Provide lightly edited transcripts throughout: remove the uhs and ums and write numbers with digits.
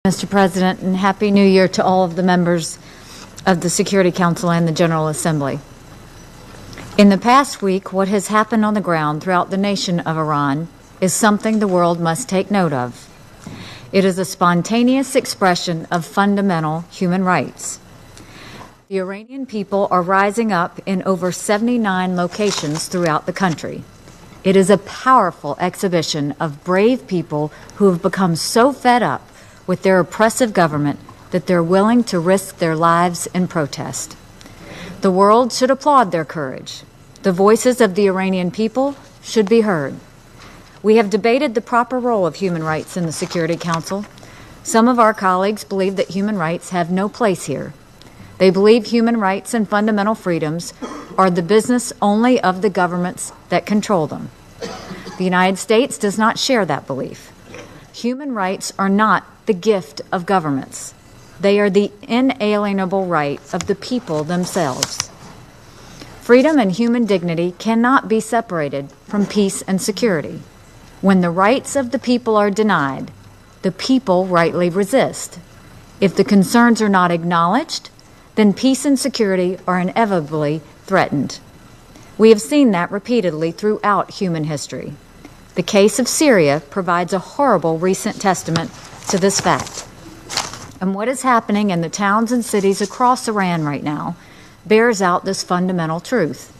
Mr. President, and Happy New Year to all of the members of the Security Council and the General Assembly. In the past week, what has happened on the ground throughout the nation of Iran is something the world must take note of. It is a spontaneous expression of fundamental human rights. The Iranian people are rising up in over 79 locations throughout the country. It is a powerful exhibition of brave people who have become so fed up with their oppressive government that they're willing to risk their lives in protest. The world should applaud their courage. The voices of the Iranian people should be heard. We have debated the proper role of human rights in the Security Council. Some of our colleagues believe that human rights have no place here. They believe human rights and fundamental freedoms are the business only of the governments that control them. The United States does not share that belief. Human rights are not the gift of governments. They are the inalienable right of the people themselves. Freedom and human dignity cannot be separated from peace and security. When the rights of the people are denied, the people rightly resist. If the concerns are not acknowledged, then peace and security are inevitably threatened. We have seen that repeatedly throughout human history. The case of Syria provides a horrible recent testament to this fact. And what is happening in the towns and cities across Iran right now bears out this fundamental truth.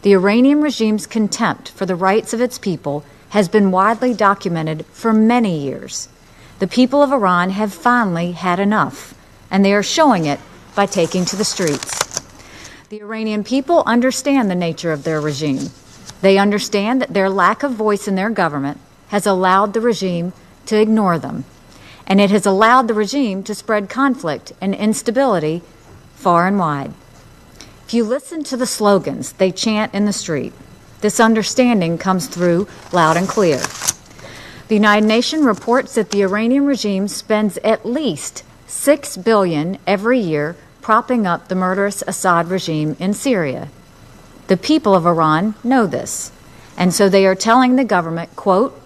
The Iranian regime's contempt for the rights of its people has been widely documented for many years. The people of Iran have finally had enough, and they are showing it by taking to the streets. The Iranian people understand the nature of their regime. They understand that their lack of voice in their government has allowed the regime to ignore them, and it has allowed the regime to spread conflict and instability far and wide. If you listen to the slogans they chant in the street, this understanding comes through loud and clear. The United Nations reports that the Iranian regime spends at least $6 billion every year propping up the murderous Assad regime in Syria. The people of Iran know this, and so they are telling the government, quote,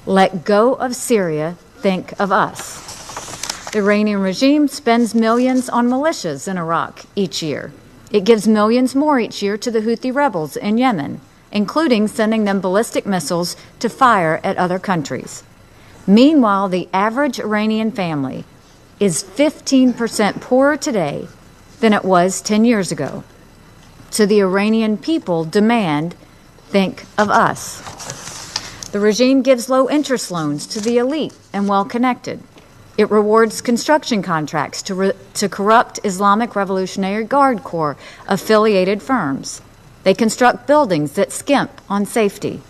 "Let go of Syria, think of us." The Iranian regime spends millions on militias in Iraq each year. It gives millions more each year to the Houthi rebels in Yemen, including sending them ballistic missiles to fire at other countries. Meanwhile, the average Iranian family is 15% poorer today than it was 10 years ago. So the Iranian people demand, think of us. The regime gives low-interest loans to the elite and well-connected. It rewards construction contracts to corrupt Islamic Revolutionary Guard Corps affiliated firms. They construct buildings that skimp on safety.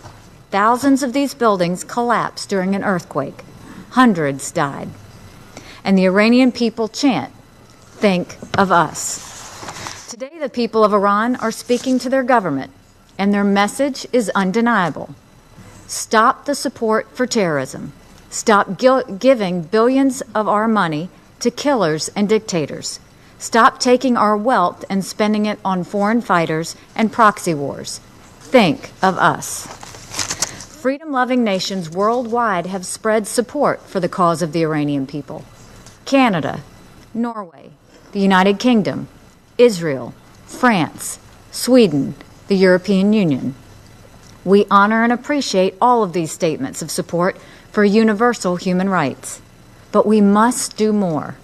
Thousands of these buildings collapsed during an earthquake. Hundreds died. And the Iranian people chant, think of us. Today, the people of Iran are speaking to their government, and their message is undeniable. Stop the support for terrorism. Stop giving billions of our money to killers and dictators. Stop taking our wealth and spending it on foreign fighters and proxy wars. Think of us. Freedom-loving nations worldwide have spread support for the cause of the Iranian people. Canada, Norway, the United Kingdom, Israel, France, Sweden, the European Union. We honor and appreciate all of these statements of support for universal human rights. But we must do more.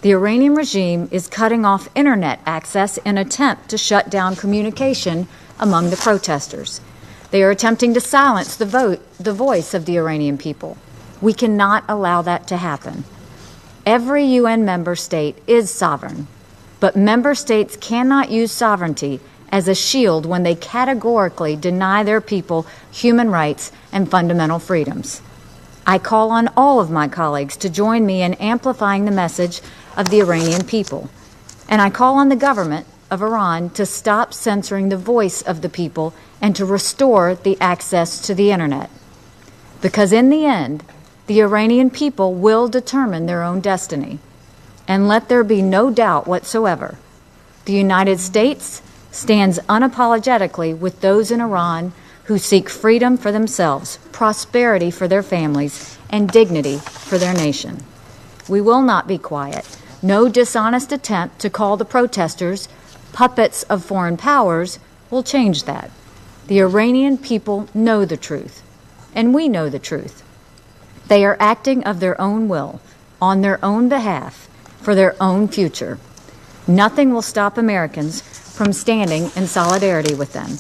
The Iranian regime is cutting off internet access in an attempt to shut down communication among the protesters. They are attempting to silence the voice of the Iranian people. We cannot allow that to happen. Every UN member state is sovereign, but member states cannot use sovereignty as a shield when they categorically deny their people human rights and fundamental freedoms. I call on all of my colleagues to join me in amplifying the message of the Iranian people, and I call on the government of Iran to stop censoring the voice of the people and to restore the access to the internet. Because in the end, the Iranian people will determine their own destiny. And let there be no doubt whatsoever, the United States stands unapologetically with those in Iran who seek freedom for themselves, prosperity for their families, and dignity for their nation. We will not be quiet. No dishonest attempt to call the protesters puppets of foreign powers will change that. The Iranian people know the truth, and we know the truth. They are acting of their own will, on their own behalf, for their own future. Nothing will stop Americans from standing in solidarity with them.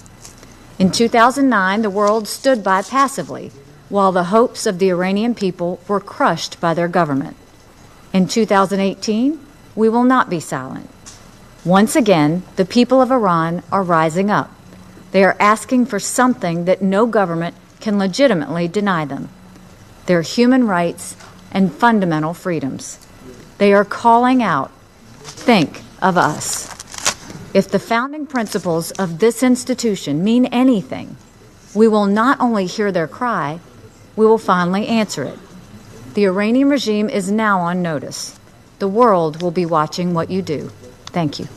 In 2009, the world stood by passively while the hopes of the Iranian people were crushed by their government. In 2018, we will not be silent. Once again, the people of Iran are rising up. They are asking for something that no government can legitimately deny them: their human rights and fundamental freedoms. They are calling out, "Think of us." If the founding principles of this institution mean anything, we will not only hear their cry, we will finally answer it. The Iranian regime is now on notice. The world will be watching what you do. Thank you.